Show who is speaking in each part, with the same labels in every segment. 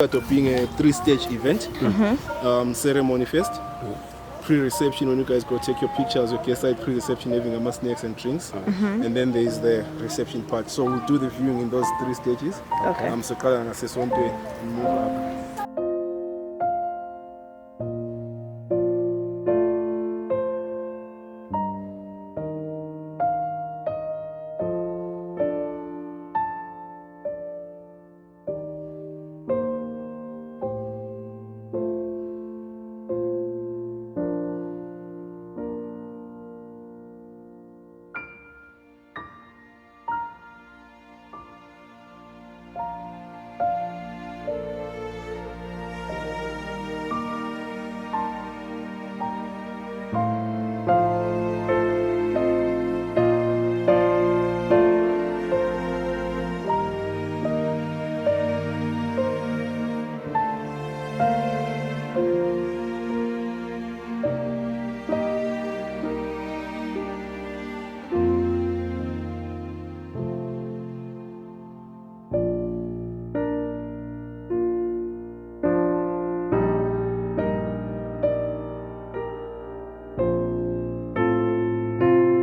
Speaker 1: Of being a 3-stage event, ceremony first, pre-reception when you guys go take your pictures, your guest side pre-reception having a snacks and drinks, and then there is the reception part. So we'll do the viewing in those 3 stages.
Speaker 2: Okay.
Speaker 1: So Kala and assess one day and move up.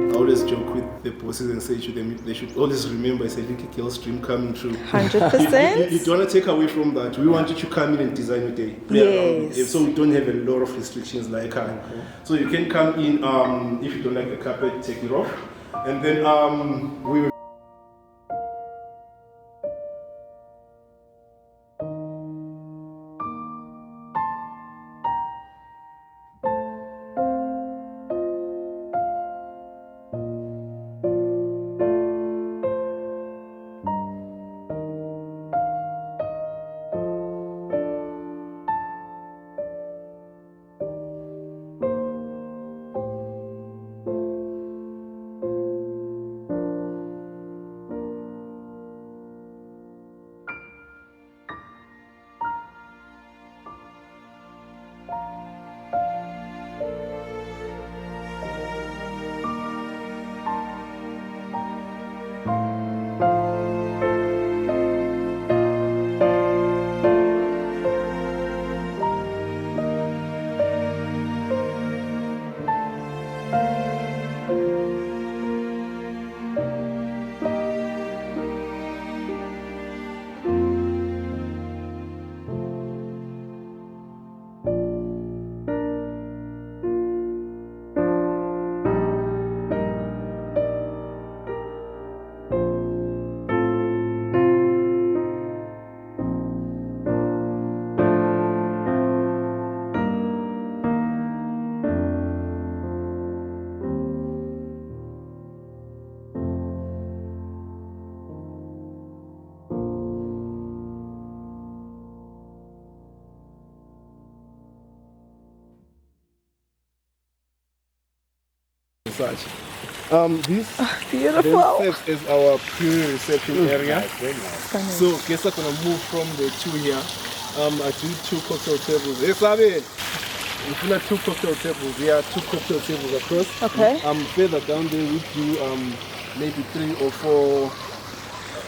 Speaker 1: I always joke with the bosses and say to them, they should always remember it's a little girl's dream coming true.
Speaker 2: 100%.
Speaker 1: You don't want to take away from that. We want you to come in and design your day. Play around it. So we don't have a lot of restrictions like that. So you can come in, if you don't like the carpet, take it off. And then we will such. This
Speaker 2: Beautiful.
Speaker 1: then serves as our pre-reception area.
Speaker 2: Stunning.
Speaker 1: So guests are gonna move from the 2 here. I do 2 cocktail tables. Yes, I mean, if you like 2 cocktail tables, there are 2 cocktail tables across.
Speaker 2: Okay.
Speaker 1: Further down there we do maybe 3 or 4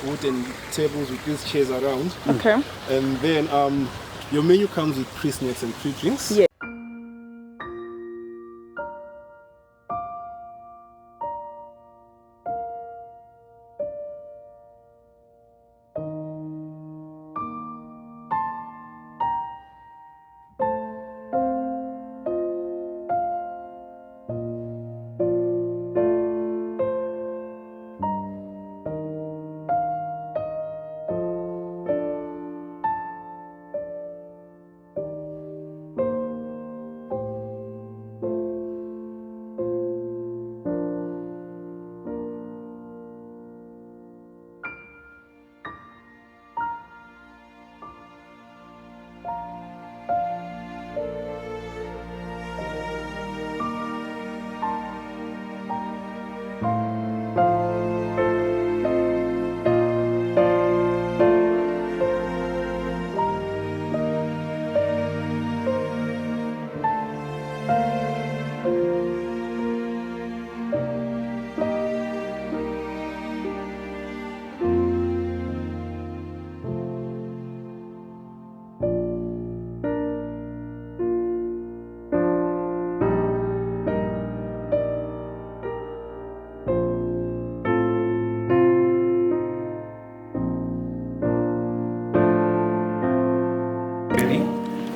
Speaker 1: wooden tables with these chairs around.
Speaker 2: Okay.
Speaker 1: And then your menu comes with pre-snacks and pre-drinks.
Speaker 2: Yeah.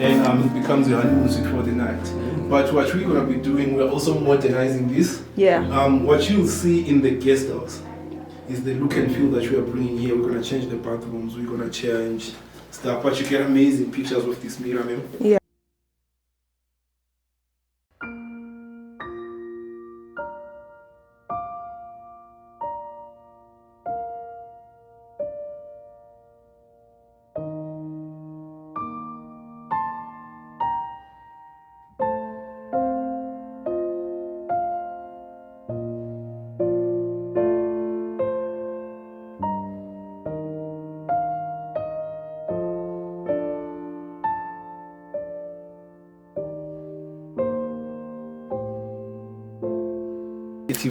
Speaker 1: and it becomes a honeymoon suite for the night. But what we're gonna be doing, we're also modernizing this.
Speaker 2: Yeah.
Speaker 1: What you'll see in the guest house is the look and feel that we are bringing here. We're gonna change the bathrooms, we're gonna change stuff, but you get amazing pictures of this mirror, man.
Speaker 2: Yeah.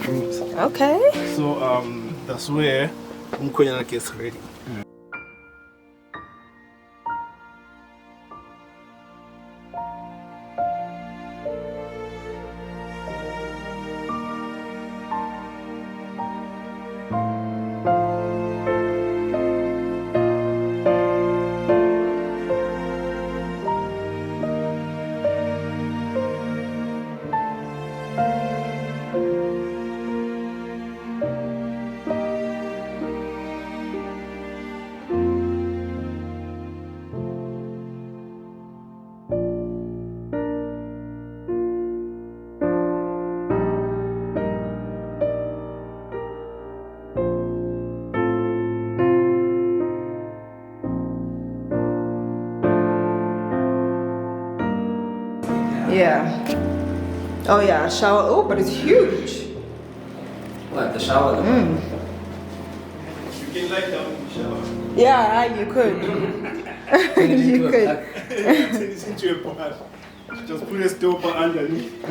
Speaker 1: Rooms.
Speaker 2: Okay.
Speaker 1: So that's where Umkwenyana gets ready.
Speaker 2: Yeah. Oh yeah, shower. Oh, but it's huge.
Speaker 3: What, the shower?
Speaker 1: You can lie down in the shower.
Speaker 2: Yeah, you could. You could.
Speaker 1: Turn this into a pot. Just put a stopper underneath.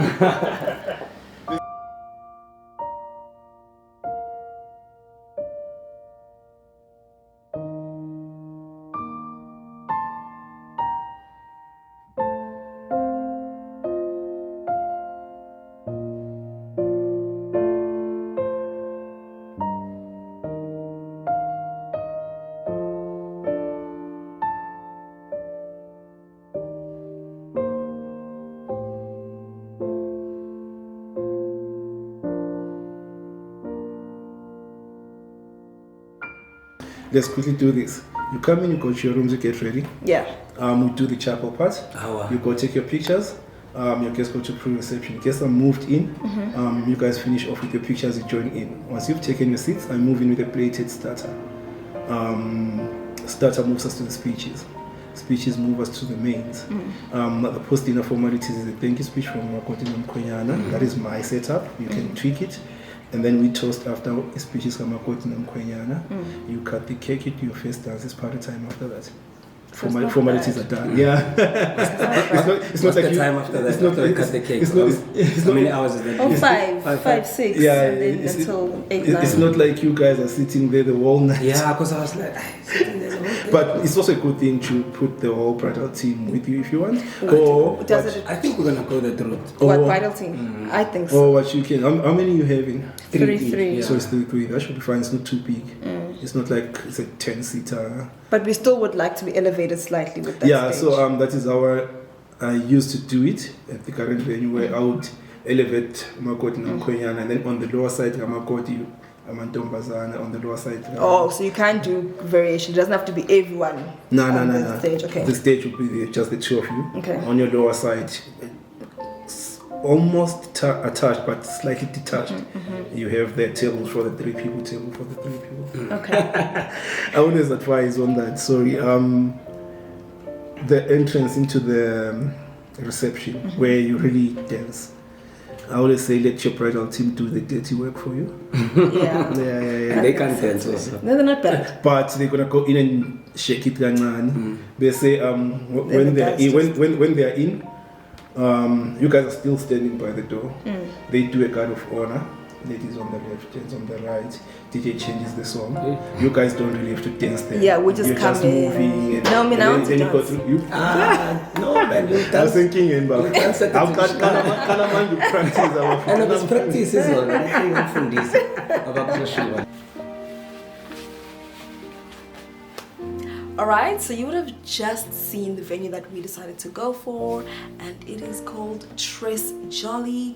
Speaker 1: Let's quickly do this. You come in, you go to your rooms, you get ready.
Speaker 2: Yeah.
Speaker 1: We do the chapel part.
Speaker 3: Our.
Speaker 1: You go take your pictures. Your guests go to pre-reception. Guests are moved in. You guys finish off with your pictures, you join in. Once you've taken your seats, I move in with a plated starter. Starter moves us to the speeches. Speeches move us to the mains. The post-dinner formalities is a thank you speech from Makoti Namkwenyana. That is my setup. You can tweak it. And then we toast after speeches from Makoti Namkwenyana. You cut the cake, you do your first dance, it's party time after that. Formalities are done. Yeah. It's not like
Speaker 3: the
Speaker 1: you,
Speaker 3: time after that?
Speaker 1: It's not
Speaker 3: after
Speaker 1: like,
Speaker 3: cut the cake.
Speaker 1: It's not,
Speaker 3: How many hours is that?
Speaker 2: Oh,
Speaker 3: Five.
Speaker 2: 5, 6,
Speaker 1: Yeah,
Speaker 2: and then until 8, 9.
Speaker 1: It's not like you guys are sitting there the whole night.
Speaker 3: Yeah, because I was like, sitting there the whole day.
Speaker 1: But it's also a good thing to put the whole bridal team with you if you want. Or
Speaker 2: Does it?
Speaker 3: I think we're gonna go the route.
Speaker 2: What
Speaker 1: Or-
Speaker 2: bridal team? I think so.
Speaker 1: or what you can. How many you having?
Speaker 2: 3.
Speaker 3: Yeah.
Speaker 1: So it's 3. That should be fine. It's not too big. It's not like it's a 10-seater.
Speaker 2: But we still would like to be elevated slightly with that
Speaker 1: Yeah,
Speaker 2: stage.
Speaker 1: so that is how I used to do it at the current venue where I would elevate Makoti Namkwenyana, and then on the lower side Makoti Amantombazana, on the lower side.
Speaker 2: Oh, so you can't do variation. It doesn't have to be everyone
Speaker 1: No.
Speaker 2: on the stage. Okay.
Speaker 1: The stage would be just the two of you.
Speaker 2: Okay.
Speaker 1: On your lower side, it's almost attached but slightly detached. You have the table for the 3 people, table for the 3 people.
Speaker 2: Okay.
Speaker 1: I always advise on that. Sorry. The entrance into the reception where you really dance. I always say let your bridal team do the dirty work for you.
Speaker 2: Yeah.
Speaker 1: Yeah.
Speaker 3: They can't dance also.
Speaker 2: No, they're not bad.
Speaker 1: But they're gonna go in and shake it kancane. They say when they're in, when they're in, you guys are still standing by the door. They do a guard of honor. Ladies on the left, gents on the right. DJ changes the song. You guys don't really have to dance there.
Speaker 2: Yeah, we just
Speaker 1: You're
Speaker 2: come
Speaker 1: just
Speaker 2: in.
Speaker 1: moving. And,
Speaker 2: No, me
Speaker 1: and
Speaker 2: now
Speaker 1: then,
Speaker 2: to
Speaker 1: then you go
Speaker 2: dance.
Speaker 1: through. You,
Speaker 3: No, man, you
Speaker 1: I was
Speaker 3: dance.
Speaker 1: thinking in back.
Speaker 3: dance at the
Speaker 1: I've got Kalaman, you practice our
Speaker 3: I know this practice is on. I think from this.
Speaker 2: Alright, so you would have just seen the venue that we decided to go for, and it is called Jolie.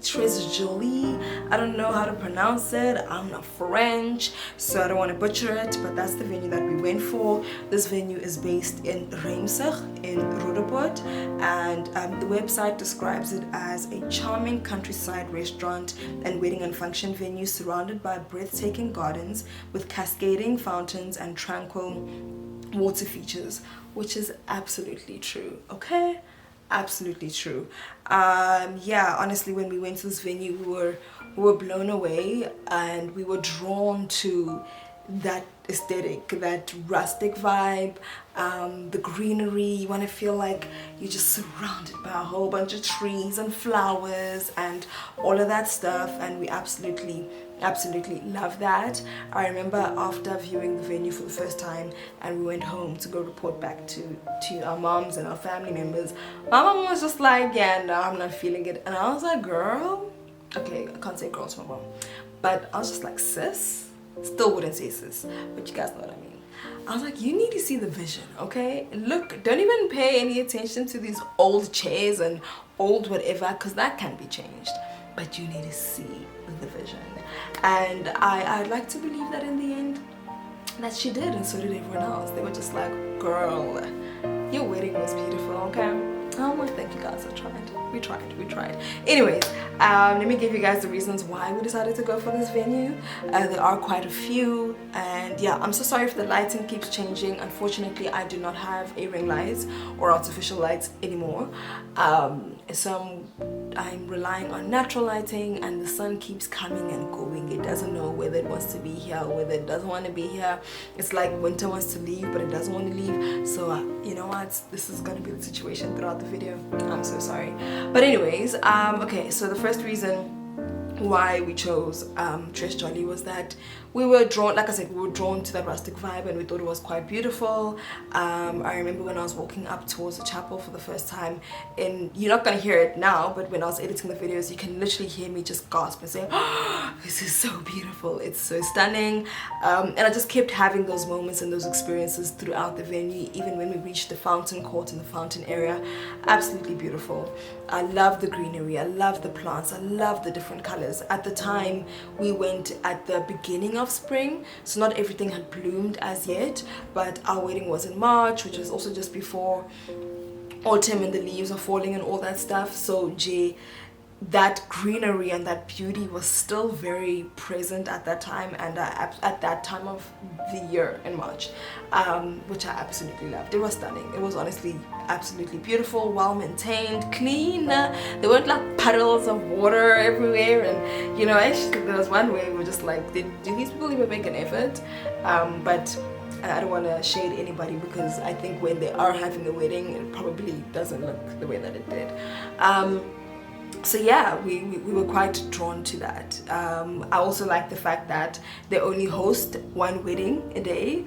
Speaker 2: I don't know how to pronounce it. I'm not French, so I don't want to butcher it, but that's the venue that we went for. This venue is based in Rijnsburg in Roodepoort, and the website describes it as a charming countryside restaurant and wedding and function venue surrounded by breathtaking gardens with cascading fountains and tranquil water features, which is absolutely true. Okay, absolutely true. Yeah, honestly, when we went to this venue, we were blown away, and we were drawn to that aesthetic, that rustic vibe, the greenery. You want to feel like you're just surrounded by a whole bunch of trees and flowers and all of that stuff, and we absolutely love that. I remember after viewing the venue for the first time and we went home to go report back to our moms and our family members, my mom was just like, yeah, no, I'm not feeling it. And I was like, girl, okay, I can't say girl to my mom, but I was just like, sis, still wouldn't say sis, but you guys know what I mean. I was like, you need to see the vision, okay? Look, don't even pay any attention to these old chairs and old whatever, because that can be changed, but you need to see the vision. And I'd like to believe that in the end that she did, and so did everyone else. They were just like, girl, your wedding was beautiful, okay? Oh well, thank you guys. We tried. Anyways, let me give you guys the reasons why we decided to go for this venue. There are quite a few, and yeah, I'm so sorry if the lighting keeps changing. Unfortunately, I do not have a ring lights or artificial lights anymore, so I'm relying on natural lighting, and the sun keeps coming and going. It doesn't know whether it wants to be here or whether it doesn't want to be here. It's like winter wants to leave, but it doesn't want to leave. So you know what, this is going to be the situation throughout the video. I'm so sorry. But anyways, okay, so the first reason why we chose Jolie was that we were drawn, like I said, we were drawn to that rustic vibe, and we thought it was quite beautiful. I remember when I was walking up towards the chapel for the first time, and you're not gonna hear it now, but when I was editing the videos, you can literally hear me just gasp and say, oh, this is so beautiful, it's so stunning. And I just kept having those moments and those experiences throughout the venue, even when we reached the fountain court and the fountain area. Absolutely beautiful. I love the greenery, I love the plants, I love the different colors. At the time, we went at the beginning of spring, so not everything had bloomed as yet, but our wedding was in March, which was also just before autumn and the leaves are falling and all that stuff. So that greenery and that beauty was still very present at that time, and at that time of the year in March, which I absolutely loved. It was stunning. It was honestly absolutely beautiful, well maintained, clean. There weren't like puddles of water everywhere, and you know, actually there was one where we were just like, do these people even make an effort? But I don't want to shade anybody, because I think when they are having a wedding, it probably doesn't look the way that it did. So yeah, we were quite drawn to that. I also like the fact that they only host one wedding a day,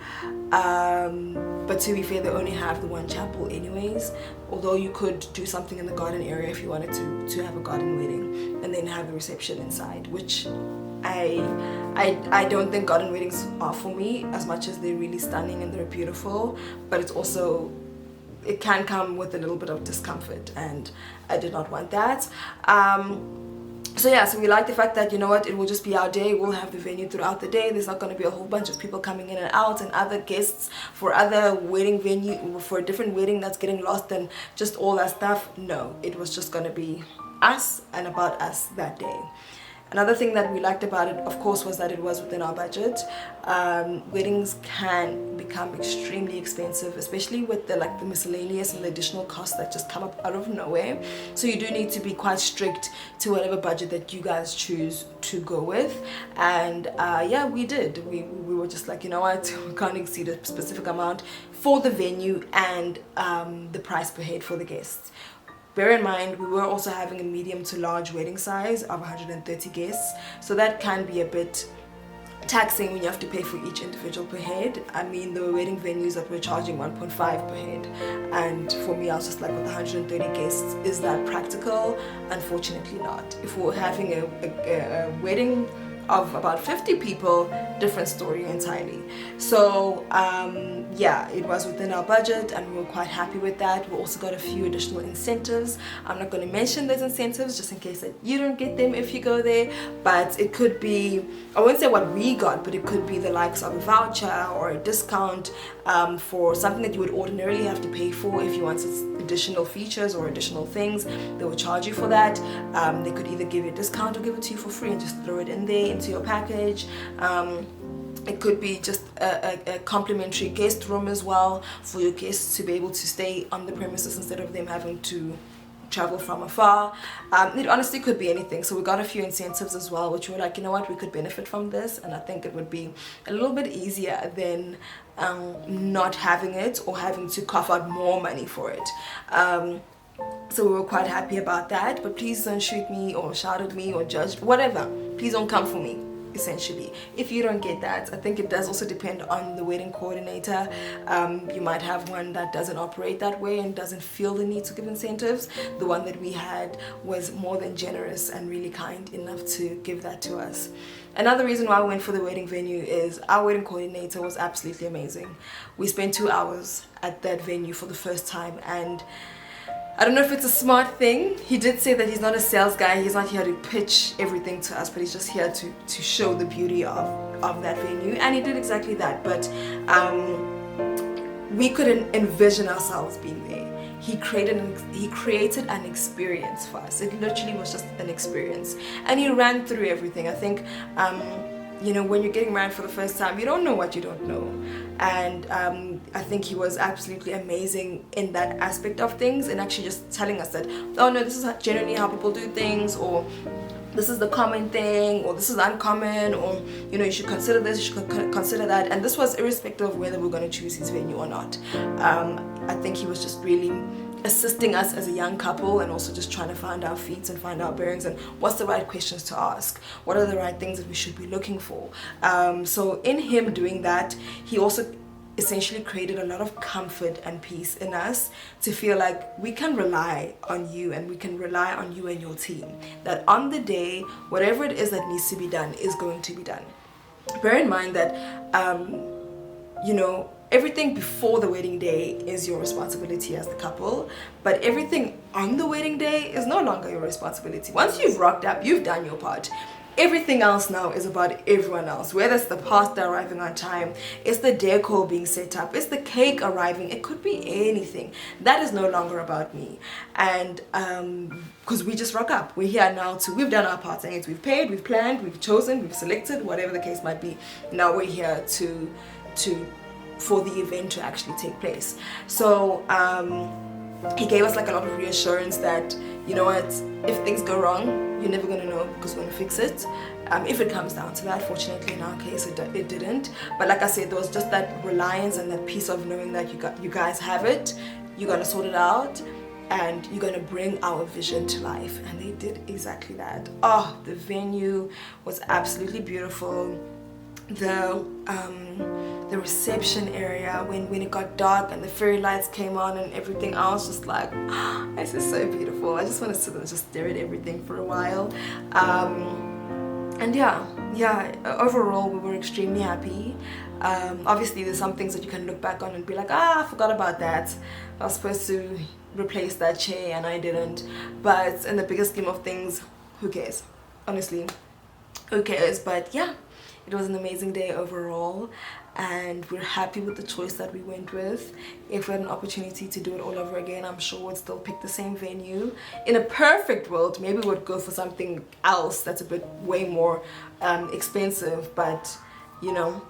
Speaker 2: but to be fair, they only have the one chapel anyways, although you could do something in the garden area if you wanted to have a garden wedding and then have the reception inside, which I don't think garden weddings are for me, as much as they're really stunning and they're beautiful, but it's also, it can come with a little bit of discomfort, and I did not want that. So yeah, so we like the fact that, you know what, it will just be our day. We'll have the venue throughout the day. There's not going to be a whole bunch of people coming in and out, and other guests for other wedding venue, for a different wedding that's getting lost and just all that stuff. No, it was just going to be us and about us that day. Another thing that we liked about it, of course, was that it was within our budget. Weddings can become extremely expensive, especially with the miscellaneous and the additional costs that just come up out of nowhere. So you do need to be quite strict to whatever budget that you guys choose to go with. And yeah, we did. We were just like, you know what, we can't exceed a specific amount for the venue and the price per head for the guests. Bear in mind, we were also having a medium to large wedding size of 130 guests, so that can be a bit taxing when you have to pay for each individual per head. I mean, there were wedding venues that were charging 1.5 per head, and for me, I was just like, with 130 guests, is that practical? Unfortunately not. If we were having a wedding of about 50 people, different story entirely. So yeah, it was within our budget and we were quite happy with that. We also got a few additional incentives. I'm not going to mention those incentives just in case that you don't get them if you go there, but it could be, I won't say what we got, but it could be the likes of a voucher or a discount for something that you would ordinarily have to pay for. If you wanted additional features or additional things, they will charge you for that. They could either give you a discount or give it to you for free and just throw it in there into your package. It could be just a complimentary guest room as well for your guests to be able to stay on the premises instead of them having to travel from afar. It honestly could be anything. So we got a few incentives as well, which were like, you know what, we could benefit from this, and I think it would be a little bit easier than not having it or having to cough out more money for it. So we were quite happy about that, but please don't shoot me or shout at me or judge, whatever. Please don't come for me, essentially, if you don't get that. I think it does also depend on the wedding coordinator. You might have one that doesn't operate that way and doesn't feel the need to give incentives. The one that we had was more than generous and really kind enough to give that to us. Another reason why I went for the wedding venue is our wedding coordinator was absolutely amazing. We spent 2 hours at that venue for the first time, and I don't know if it's a smart thing. He did say that he's not a sales guy, he's not here to pitch everything to us, but he's just here to show the beauty of that venue, and he did exactly that. But we couldn't envision ourselves being there. He created an experience for us. It literally was just an experience, and he ran through everything. I think you know, when you're getting married for the first time, you don't know what you don't know, and I think he was absolutely amazing in that aspect of things, and actually just telling us that, oh no, this is generally how people do things, or this is the common thing, or this is uncommon, or you know, you should consider this, you should consider that. And this was irrespective of whether we're going to choose his venue or not. I think he was just really assisting us as a young couple, and also just trying to find our feet and find our bearings and what's the right questions to ask, what are the right things that we should be looking for. So in him doing that, he also essentially created a lot of comfort and peace in us to feel like we can rely on you, and we can rely on you and your team, that on the day, whatever it is that needs to be done is going to be done. Bear in mind that you know, everything before the wedding day is your responsibility as the couple, but everything on the wedding day is no longer your responsibility. Once you've rocked up, you've done your part. Everything else now is about everyone else, whether it's the pasta arriving on time, it's the decor being set up, it's the cake arriving, it could be anything. That is no longer about me. And because we just rock up, we're here now we've done our part, and we've paid, we've planned, we've chosen, we've selected, whatever the case might be. Now we're here for the event to actually take place. So he gave us like a lot of reassurance that, you know what, if things go wrong, you're never going to know, because we're going to fix it. If it comes down to that, fortunately in our case it didn't. But like I said, there was just that reliance and that peace of knowing that you guys have it, you're going to sort it out, and you're going to bring our vision to life. And they did exactly that. Oh, the venue was absolutely beautiful. The reception area, when it got dark and the fairy lights came on and everything, I was just like, oh, this is so beautiful. I just want to sit and just stare at everything for a while. And yeah, overall we were extremely happy. Obviously there's some things that you can look back on and be like, I forgot about that. I was supposed to replace that chair and I didn't. But in the bigger scheme of things, who cares? Honestly, who cares? But yeah, it was an amazing day overall, and we're happy with the choice that we went with. If we had an opportunity to do it all over again, I'm sure we'd still pick the same venue. In a perfect world, maybe we'd go for something else that's a bit way more expensive, but you know,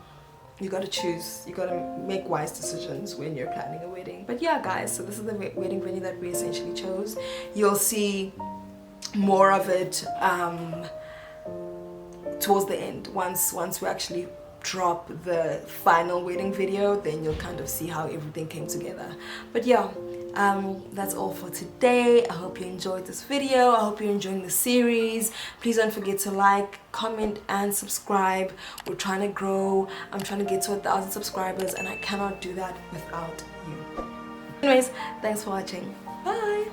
Speaker 2: you gotta choose, you gotta make wise decisions when you're planning a wedding. But yeah guys, so this is the wedding venue that we essentially chose. You'll see more of it towards the end. Once we actually drop the final wedding video, then you'll kind of see how everything came together. But yeah, that's all for today. I hope you enjoyed this video. I hope you're enjoying the series. Please don't forget to like, comment and subscribe. We're trying to grow. I'm trying to get to 1,000 subscribers, and I cannot do that without you. Anyways, thanks for watching. Bye.